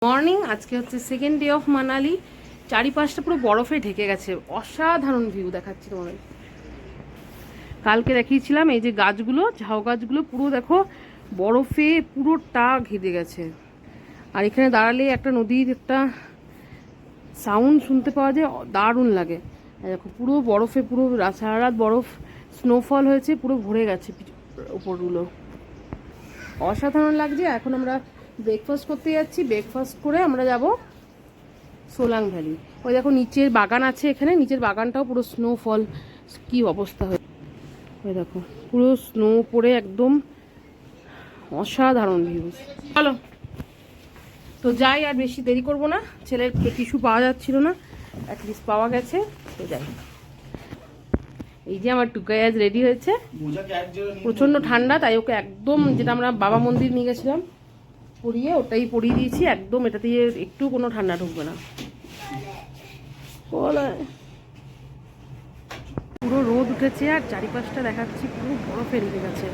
Morning. আজকে হচ্ছে second day of Manali. চারিপাশটা পুরো বরফে ঢেকে গেছে, অসাধারণ ভিউ দেখাচ্ছি তোমাদের। কালকে দেখিয়েছিলাম এই যে গাছগুলো, ঝাউ গাছগুলো পুরো দেখো বরফে পুরোটা ঘিরে গেছে। আর এখানে দাঁড়ালে একটা নদীর একটা সাউন্ড শুনতে পাওয়া যায়, দারুণ লাগে। দেখো পুরো বরফে, পুরো সারা রাত বরফ স্নোফল হয়েছে, পুরো ভরে গেছে উপরগুলো, অসাধারণ লাগছে। এখন আমরা ব্রেকফাস্ট করতে যাচ্ছি, ব্রেকফাস্ট করে আমরা যাব সোলাং ভ্যালি। ওই দেখো নিচের বাগান আছে, এখানে নিচের বাগানটাও পুরো স্নোফল, কি অবস্থা হয়েছে ওই দেখো, পুরো স্নো পড়ে একদম অসাধারণ ভিউ। চলো তো যাই, আর বেশি দেরি করব না। ছেলের টিস্যু পাওয়া যাচ্ছিল না, অ্যাটলিস্ট পাওয়া গেছে, তো যাই। এই যে আমার টুকাই আজ রেডি হয়েছে, প্রচন্ড ঠান্ডা তাই ওকে একদম, যেটা আমরা বাবা মন্দির নিয়ে গেছিলাম পরিয়ে, ওটাই পরিয়ে দিয়েছি একদম। এটা দিয়ে একটু কোনো ঠান্ডা ঢুকবে না। পুরো রোদ উঠেছে আর চারিপাশটা দেখাচ্ছি পুরো বরফে ঢেকে গেছে।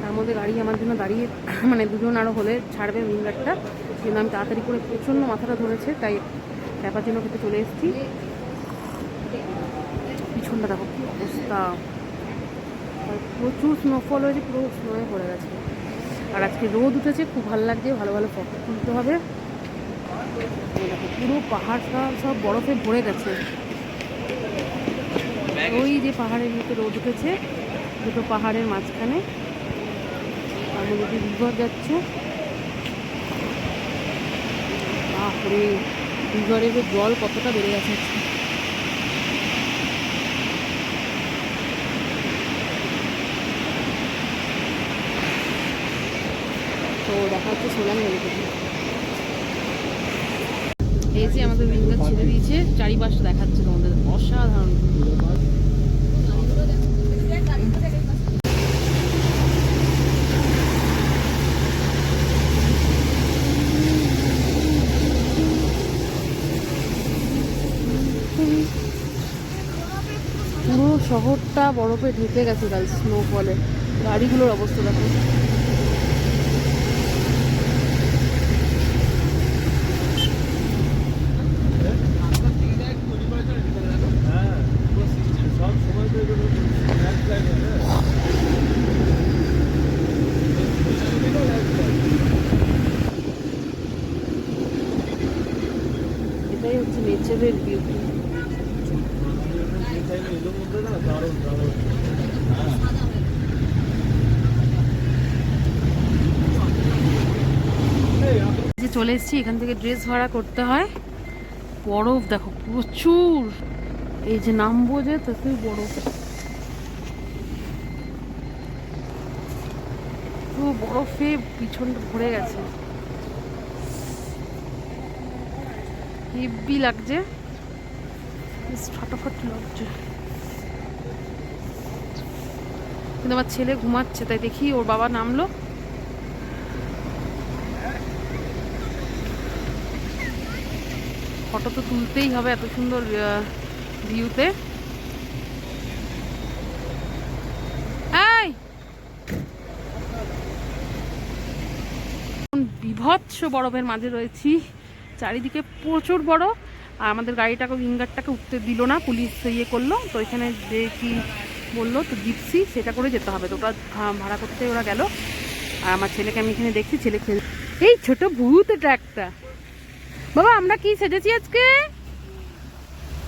তার মধ্যে গাড়ি আমার জন্য দাঁড়িয়ে, মানে দুজন আরও হলে ছাড়বে উইঙ্গারটা, কিন্তু আমি তাড়াতাড়ি করে, প্রচণ্ড মাথাটা ধরেছে তাই ক্যাপাচিনো খেতে চলে এসেছি। পিছনটা দেখো কি অবস্থা, প্রচুর স্নোফল হয়েছে, পুরো স্নোয়ে পড়ে গেছে। আর আজকে রোদ উঠেছে, খুব ভালো লাগছে, ভালো ভালো ফটো তুলতে হবে। দেখো পুরো পাহাড় সব বরফে ভরে গেছে। ওই যে পাহাড়ের নিচে রোদ উঠেছে, দুটো পাহাড়ের মাঝখানে, তার মধ্যে রিভার যাচ্ছে। বাপরে, রিভারের জল কতটা বেড়ে গেছে। তো দেখা হচ্ছে সোলাং ভ্যালি থেকে। এই যে আমাদের উইঙ্গার ছেড়ে দিয়েছে, চারিপাশটা দেখাচ্ছে তোমাদের, অসাধারণ। পুরো শহরটা বরফে ঢেকে গেছে গাইস, স্নোফলে। গাড়িগুলোর অবস্থা দেখো। এটাই হচ্ছে নেচারের বিউটি। যে চলে এসেছি, এখান থেকে ড্রেস ভাড়া করতে হয়। বরফ দেখো প্রচুর, এই যে নামবো যে তাতে বরফ, পুরো বরফে পিছনটা ভরে গেছে, হেভি লাগছে, ফাটাফাটি লাগছে। কিন্তু আমার ছেলে ঘুমাচ্ছে, তাই দেখি ওর বাবা নামলো। ফটো তো তুলতেই হবে এত সুন্দর ভিউতে। বিভৎস বরফের মাঝে রয়েছি, চারিদিকে প্রচুর বরফ। আর আমাদের গাড়িটাকে, উইঙ্গারটাকে উঠতে দিল না, পুলিশ ইয়ে করলো। তো এখানে যে কি বললো, তো জিপসি সেটা করে যেতে হবে, তো ওটা ভাড়া করতে ওরা গেল। আর আমার ছেলেকে আমি এখানে দেখছি, ছেলে খেলে, এই ছোট ভূত, এটা একটা। বাবা আমরা কি সেজেছি আজকে?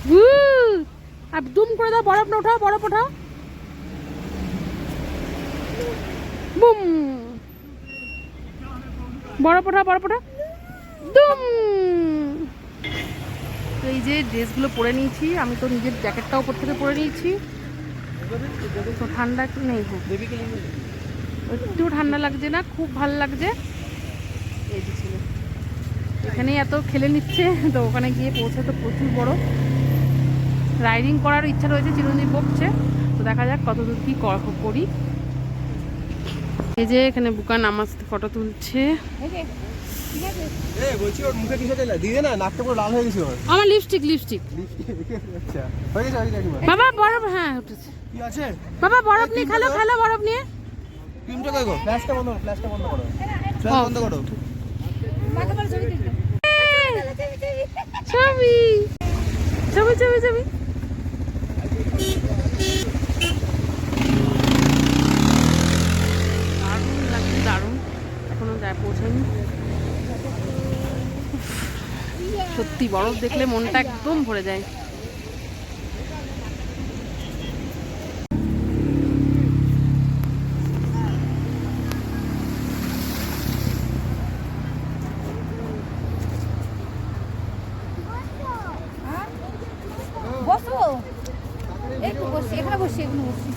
ভূত। আর দুম করে দাও, বরফ না ওঠাও, বরফ ওঠাও, বুম, বরফ ওঠা, বরফ ওঠা, দুম। এই যে ড্রেসগুলো পরে নিয়েছি, আমি তো নিজের জ্যাকেটটা উপর থেকে পরে নিয়েছি, তো ঠান্ডা একটু নেই। হ্যাঁ একটু ঠান্ডা লাগছে না, খুব ভালো লাগছে। এই যে ছিল এখানেই এত খেলে নিচ্ছে, তো ওখানে গিয়ে পৌঁছে তো প্রচুর বড়। রাইডিং করার ইচ্ছা রয়েছে, চিরঞ্জীব বকছে, তো দেখা যাক কতদূর কি করি। এই যে এখানে বুকা নামাজ ফটো তুলছে। আমার লিপস্টিক, বাবা বরফ, হ্যাঁ উঠেছে। বাবা বরফ নিয়ে খেলো, বরফ নিয়ে। ফ্ল্যাশটা বন্ধ করো, যাবি দারুণ লাগছে, দারুণ। এখনো যায় পৌঁছায়নি। সত্যি বরফ দেখলে মনটা একদম ভরে যায়। বসো একটু বসি, এখানে বসি, এখানে বসি।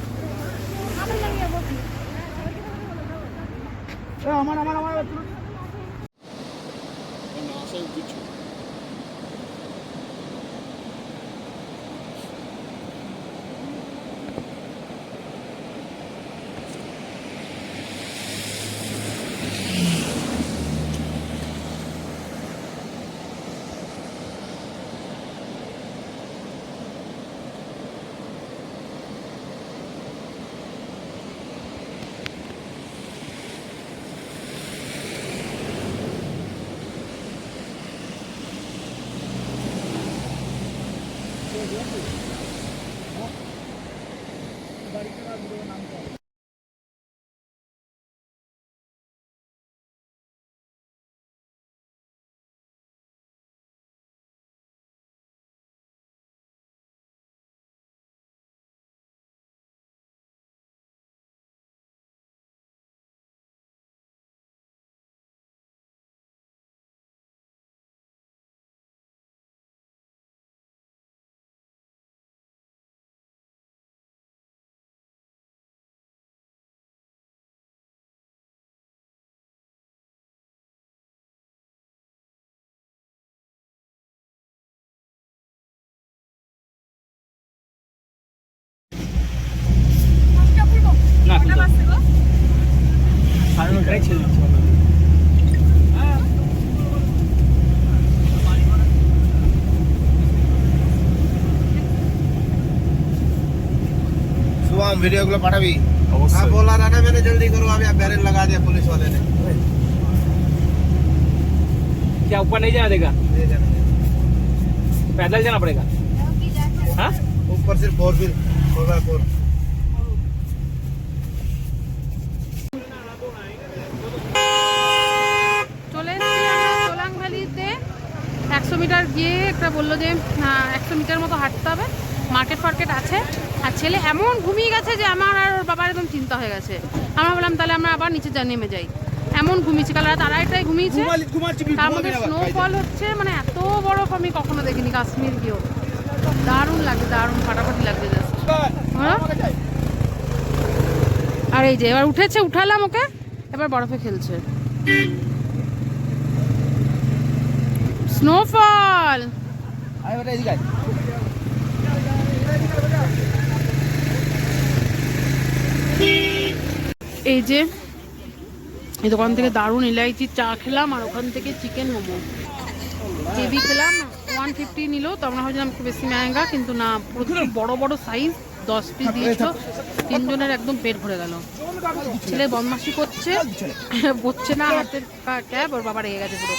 আমার वीडियो को पाठा भी हाँ बोला ना मैंने जल्दी करो अभी बैरन लगा दिया पुलिस वाले ने क्या ऊपर नहीं जाने देगा पैदल जाना पड़ेगा हाँ ऊपर सिर्फ 4x4 চলে এসেছি আমরা সোলাং ভ্যালিতে। 100 মিটার গিয়ে একটা বললো যে 100 মিটার মতো হাঁটতে হবে, মার্কেট ফার্কেট আছে। আর ছেলে এমন ঘুমিয়ে গেছে যে আমার আর ওর বাবার একদম চিন্তা হয়ে গেছে। আমরা বললাম তাহলে আমরা আবার নিচে নেমে যাই। এমন ঘুমিয়েছি, কাল রাত 2:30টায় ঘুমিয়েছে। তার মধ্যে স্নোফল হচ্ছে, মানে এত বরফ আমি কখনো দেখিনি কাশ্মীর গিয়েও। দারুণ লাগছে, দারুণ ফাটাফাটি লাগছে জাস্ট। হ্যাঁ, আর এই যে এবার উঠেছে, উঠালাম ওকে, এবার বরফে খেলছে। স্নোফল এই যে এই দোকান থেকে দারুণ ইলাইচি চা খেলাম, আর ওখান থেকে চিকেন মোমো কেবি খেলাম। 150 নিল, তো আমরা ভাবছিলাম একটু বেশি মেহেঙ্গা, কিন্তু না, প্রচুর বড় বড় সাইজ, 10 পিস দিয়েছিল। 3 জনের একদম পেট ভরে গেল। ছেলে বদমাশি করছে, বসছে না, হাতের ক্যাব, ওর বাবা রেগে গেছে পুরো।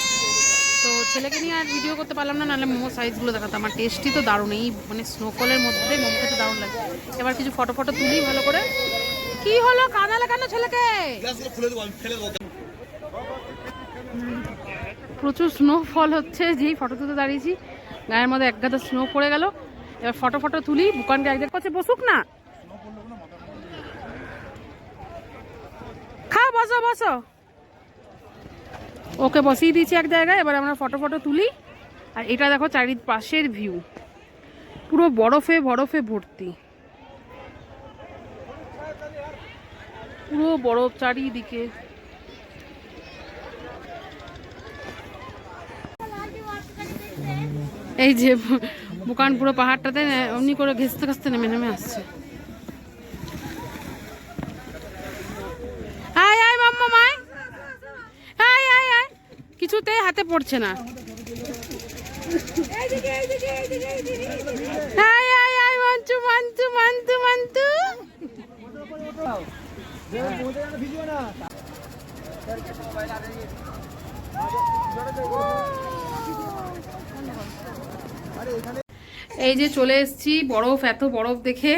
তো ছেলেকে নিয়ে আর ভিডিও করতে পারলাম না, নাহলে মোমো সাইজগুলো দেখাতাম। আমার টেস্টি তো দারুণ, এই মানে স্নোফলের মধ্যে মোমো খেতে দারুণ লাগে। এবার কিছু ফটো তুলি ভালো করে। কি হলো, কাঁদালে কেন ছেলেকে? প্রচুর স্নোফল হচ্ছে, যেই ফটো তুলতে দাঁড়িয়েছি গায়ের মধ্যে এক গাদা স্নো পড়ে গেল। এবার ফটো তুলি, বুকানকে এক জায়গায় বসুক না, খাও, বসো। ওকে বসিয়ে দিয়েছি এক জায়গায়। এবার আমরা ফটো তুলি। আর এটা দেখো চারিপাশের ভিউ, পুরো বরফে ভর্তি, পুরো বরফ চারিদিকে। এই যে বুকান পুরো পাহাড়টাতে অমনি করে ঘেঁচতে নেমে আসছে। আয় মাম্মা, মায় আয়, কিছুতে হাতে পড়ছে না। আয় মান্তু। এই যে চলে এসেছি, বরফ, এত বরফ দেখে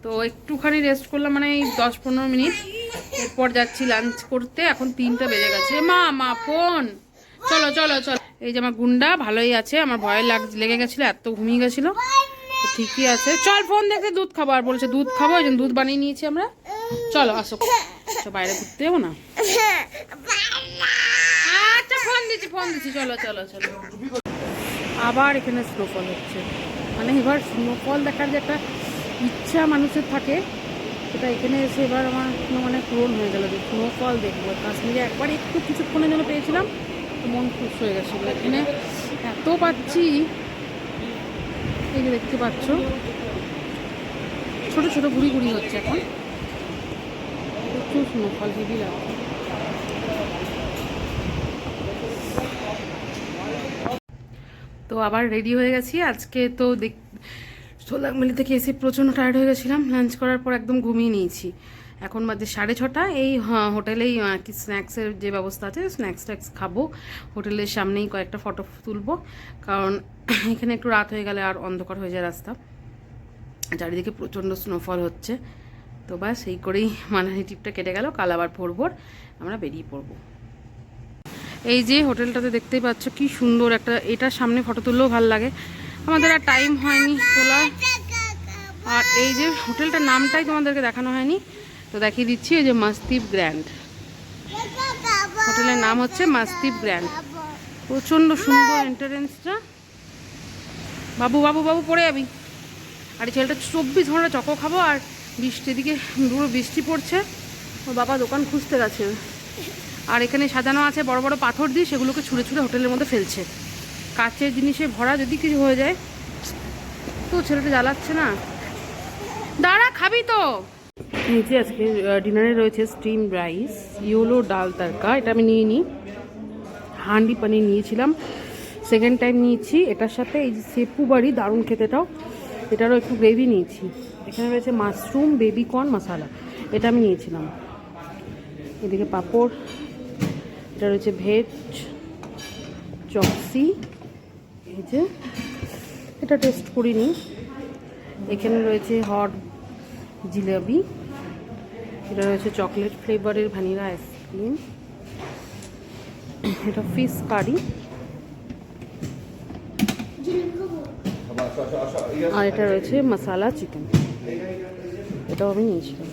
তো একটুখানি রেস্ট করলাম, মানে এই 10-15 মিনিট। এরপর যাচ্ছি লাঞ্চ করতে। এখন 3টা বেজে গেছে। মা ফোন, চলো চলো চলো। এই যে আমার গুন্ডা ভালোই আছে, আমার ভয় লেগে গেছিলো, এত ঘুমিয়ে গেছিলো, তো ঠিকই আছে। চল ফোন দেখতে, দুধ খাবো, আর বলছে দুধ খাবো, ওই জন্য দুধ বানিয়ে নিয়েছি আমরা। চলো আসো, বাইরে ঘুরতে যাবো না? আচ্ছা ফোন দিচ্ছি, চলো চলো চলো। আবার এখানে স্নোফল হচ্ছে, মানে এবার স্নোফল দেখার যে একটা ইচ্ছা মানুষের থাকে, সেটা এখানে এসে এবার আমার মানে পূরণ হয়ে গেল, যে স্নোফল দেখবো। কাশ্মীরে একবার একটু কিছুক্ষণের জন্য পেয়েছিলাম, তো মন খুশ হয়ে গেছিলো। এখানে এত পাচ্ছি, এই যে দেখতে পাচ্ছ ছোট ছোট গুড়ি গুড়ি হচ্ছে এখন, প্রচুর স্নোফল, হেভি লাগছে। তো আবার রেডি হয়ে গেছি আজকে। তো সোলাংমালি থেকে এসে প্রচণ্ড টায়ার্ড হয়ে গেছিলাম, লাঞ্চ করার পর একদম ঘুমিয়ে নিয়েছি। এখন বাজে 6:30। এই হোটেলেই আর কি স্ন্যাক্সের যে ব্যবস্থা আছে, স্ন্যাক্স খাবো হোটেলের সামনেই, কয়েকটা ফটো তুলবো, কারণ এখানে একটু রাত হয়ে গেলে আর অন্ধকার হয়ে যায় রাস্তা, চারিদিকে প্রচণ্ড স্নোফল হচ্ছে। তো ব্যাস এই করেই মানালি ট্রিপটা কেটে গেল। কাল আবার ভোর আমরা বেরিয়ে পড়বো। এই যে হোটেলটাতে দেখতেই পাচ্ছ কি সুন্দর একটা, এটার সামনে ফটো তুললেও ভালো লাগে, আমাদের আর টাইম হয়নি তোলা। আর এই যে হোটেলটার নামটাই তোমাদেরকে দেখানো হয়নি, তো দেখিয়ে দিচ্ছি। এই যে মাসদ্বীপ গ্র্যান্ড, হোটেলের নাম হচ্ছে মাসদ্বীপ গ্র্যান্ড। প্রচণ্ড সুন্দর এন্ট্রান্সটা। বাবু পড়ে যাবি। আর এই ছেলেটা 24 ঘন্টা চকো খাবো, আর বৃষ্টি, এদিকে পুরো বৃষ্টি পড়ছে, ওর বাবা দোকান খুঁজতে গেছে। আর এখানে সাজানো আছে বড় বড় পাথর দিয়ে, সেগুলোকে ছুঁড়ে হোটেলের মধ্যে ফেলছে। কাচের জিনিসে ভরা, যদি কিছু হয়ে যায় তো ছেলেটা জ্বালাচ্ছে না। দাঁড়া, খাবি তো। এই যে আজকে ডিনারে রয়েছে স্টিম রাইস, ইয়োলো ডাল তড়কা, এটা আমি নিয়ে নিই। হান্ডি পানির নিয়েছিলাম, সেকেন্ড টাইম নিয়েছি। এটার সাথে এই যে সেপু বাড়ি, দারুণ খেতেটাও, এটারও একটু গ্রেভি নিয়েছি। এখানে রয়েছে মাশরুম বেবি কর্ন মশলা, এটা আমি নিয়েছিলাম। এদিকে পাঁপড়, এটা রয়েছে ভেজ চপসি, এই যে এটা টেস্ট করিনি। এখানে রয়েছে হট জিলাপি, এটা রয়েছে চকলেট ফ্লেভারের ভ্যানিলা আইসক্রিম, এটা ফিশ কারি, আর এটা রয়েছে মশলা চিকেন, এটাও আমি নিয়েছিলাম।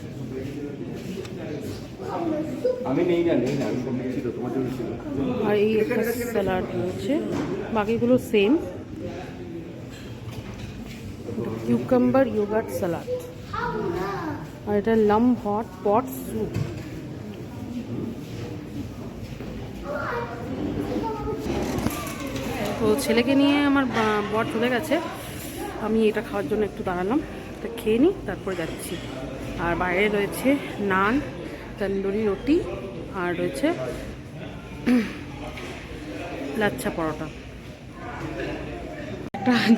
আর এই একটা স্যালাড রয়েছে, বাকিগুলো সেম। কিউকাম্বার ইয়োগার্ট স্যালাড, আর এটা লাম হট পট স্যুপ। তো ছেলেকে নিয়ে আমার বর চলে গেছে, আমি এটা খাওয়ার জন্য একটু দাঁড়ালাম, এটা খেয়ে নিই, তারপরে যাচ্ছি। আর বাইরে রয়েছে নান, তন্দুরি রুটি, আর রয়েছে লাচ্ছা পরোটা।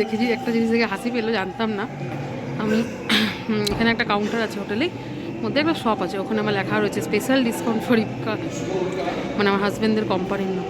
দেখেছি একটা জিনিস থেকে হাসি পেলো, জানতাম না আমি। এখানে একটা কাউন্টার আছে হোটেলে মধ্যে, একটা শপ আছে, ওখানে আমার লেখা রয়েছে স্পেশাল ডিসকাউন্ট ফর ইপকা, মানে আমার হাজব্যান্ডের কোম্পানির নাম।